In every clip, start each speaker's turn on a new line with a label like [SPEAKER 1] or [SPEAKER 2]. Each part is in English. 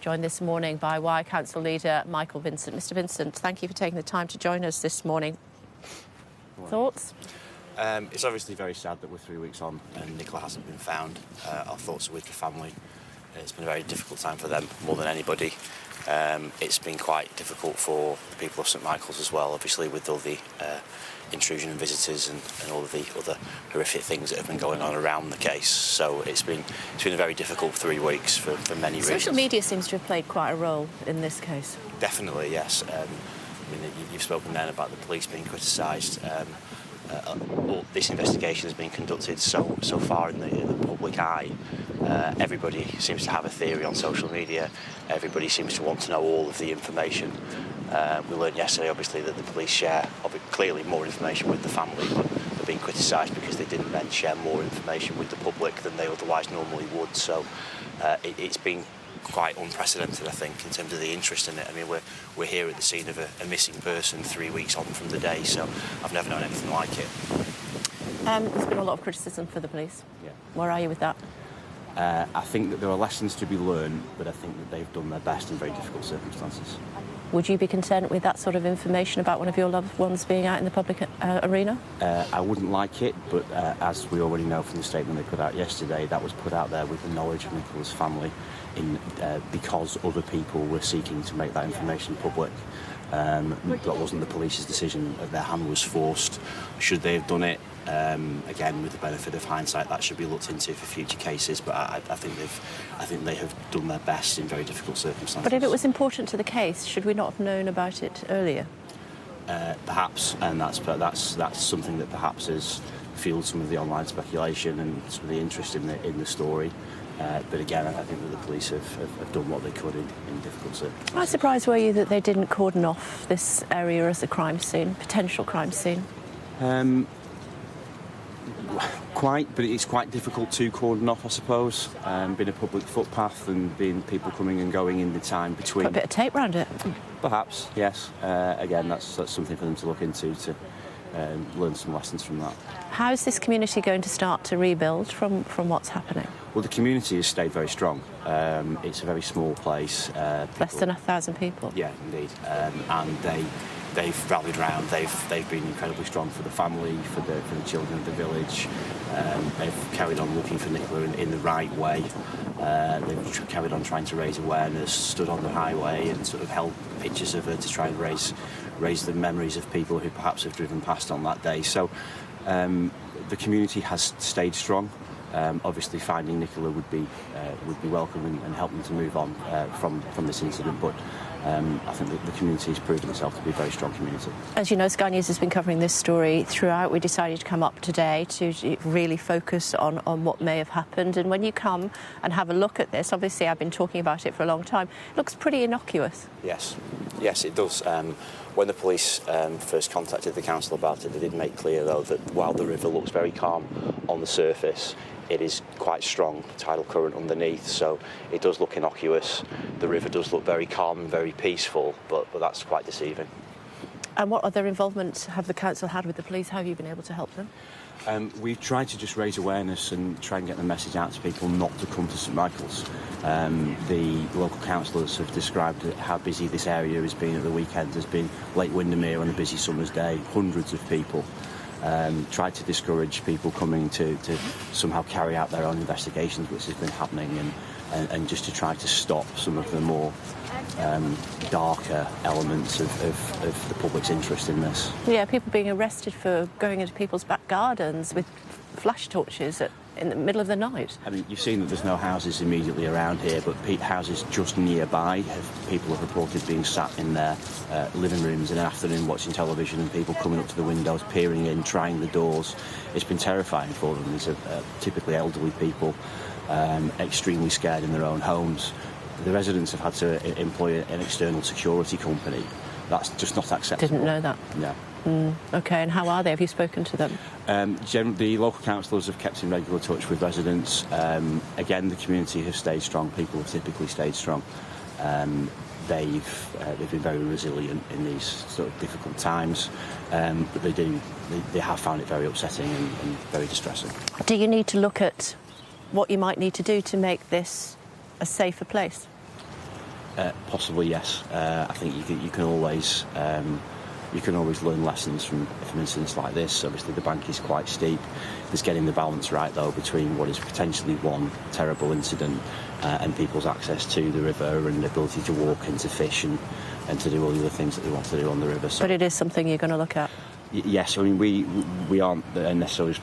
[SPEAKER 1] joined this morning by Wye Council leader Michael Vincent. Mr Vincent, thank you for taking the time to join us this morning. Thoughts?
[SPEAKER 2] It's obviously very sad that we're 3 weeks on and Nicola hasn't been found. Our thoughts are with the family. It's been a very difficult time for them, more than anybody. It's been quite difficult for the people of St Michael's as well, obviously, with all the intrusion and visitors and all of the other horrific things that have been going on around the case. So it's been a very difficult 3 weeks for many reasons.
[SPEAKER 1] Social media seems to have played quite a role in this case.
[SPEAKER 2] Definitely, yes. You've spoken then about the police being criticised. This investigation has been conducted so far in the public eye. Everybody seems to have a theory on social media. Everybody seems to want to know all of the information. We learned yesterday, obviously, that the police share clearly more information with the family, but they're being criticised because they didn't then share more information with the public than they otherwise normally would. So it's been quite unprecedented, I think, in terms of the interest in it. I mean, we're here at the scene of a missing person 3 weeks on from the day, so I've never known anything like it.
[SPEAKER 1] There's been a lot of criticism for the police.
[SPEAKER 2] Yeah.
[SPEAKER 1] Where are you with that?
[SPEAKER 2] I think that there are lessons to be learned, but I think that they've done their best in very difficult circumstances.
[SPEAKER 1] Would you be content with that sort of information about one of your loved ones being out in the public arena?
[SPEAKER 2] I wouldn't like it, but as we already know from the statement they put out yesterday, that was put out there with the knowledge of Nicola's family because other people were seeking to make that information public. That wasn't the police's decision. Their hand was forced. Should they have done it? Again, with the benefit of hindsight, that should be looked into for future cases. But I think they have done their best in very difficult circumstances.
[SPEAKER 1] But if it was important to the case, should we not have known about it earlier?
[SPEAKER 2] Perhaps, and that's something that perhaps has fueled some of the online speculation and some of the interest in the story. But again, I think that the police have done what they could in difficult circumstances.
[SPEAKER 1] How surprised were you that they didn't cordon off this area as a crime scene, potential crime scene?
[SPEAKER 2] Quite, but it's quite difficult to cordon off, I suppose. Being a public footpath and being people coming and going in the time between.
[SPEAKER 1] Put a bit of tape around it.
[SPEAKER 2] Perhaps, yes. Again, that's something for them to look into, to learn some lessons from that.
[SPEAKER 1] How is this community going to start to rebuild from what's happening?
[SPEAKER 2] Well, the community has stayed very strong. It's a very small place.
[SPEAKER 1] Less than 1,000 people.
[SPEAKER 2] Yeah, indeed. And they've rallied round. They've been incredibly strong for the family, for the children of the village. They've carried on looking for Nicola in the right way. They've carried on trying to raise awareness, stood on the highway and sort of held pictures of her to try and raise the memories of people who perhaps have driven past on that day. So the community has stayed strong. Obviously, finding Nicola would be welcome and help them to move on from this incident. But I think that the community has proven itself to be a very strong community.
[SPEAKER 1] As you know, Sky News has been covering this story throughout. We decided to come up today to really focus on what may have happened. And when you come and have a look at this, obviously I've been talking about it for a long time, it looks pretty innocuous.
[SPEAKER 2] Yes, it does. When the police first contacted the council about it, they did make clear, though, that while the river looks very calm on the surface, it is quite strong tidal current underneath, so it does look innocuous. The river does look very calm and very peaceful, but that's quite deceiving.
[SPEAKER 1] And what other involvement have the council had with the police? How have you been able to help them?
[SPEAKER 2] We've tried to just raise awareness and try and get the message out to people not to come to St Michael's. The local councillors have described how busy this area has been at the weekend. There's been Lake Windermere on a busy summer's day, hundreds of people. Tried to discourage people coming to somehow carry out their own investigations, which has been happening, and just to try to stop some of the more darker elements of the public's interest in this.
[SPEAKER 1] Yeah, people being arrested for going into people's back gardens with flash torches in the middle of the night.
[SPEAKER 2] I mean, you've seen that there's no houses immediately around here, but houses just nearby people have reported being sat in their living rooms in an afternoon watching television, and people coming up to the windows, peering in, trying the doors. It's been terrifying for them. These are typically elderly people, extremely scared in their own homes. The residents have had to employ an external security company. That's just not acceptable.
[SPEAKER 1] Didn't know that.
[SPEAKER 2] No.
[SPEAKER 1] OK, and how are they? Have you spoken to them?
[SPEAKER 2] The local councillors have kept in regular touch with residents. Again, the community has stayed strong. People have typically stayed strong. They've been very resilient in these sort of difficult times, but they have found it very upsetting and very distressing.
[SPEAKER 1] Do you need to look at what you might need to do to make this a safer place?
[SPEAKER 2] Possibly, yes. I think you can always learn lessons from incidents like this. Obviously, the bank is quite steep. There's getting the balance right, though, between what is potentially one terrible incident and people's access to the river and the ability to walk and to fish and to do all the other things that they want to do on the river. So,
[SPEAKER 1] but it is something you're going to look at?
[SPEAKER 2] Yes, I mean, we aren't necessarily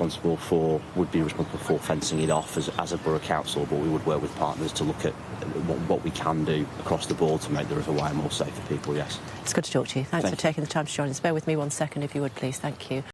[SPEAKER 2] would be responsible for fencing it off as a borough council, but we would work with partners to look at what we can do across the board to make the River Wye more safe for people, yes.
[SPEAKER 1] It's good to talk to you. Thanks for taking the time to join us. Bear with me 1 second, if you would, please. Thank you.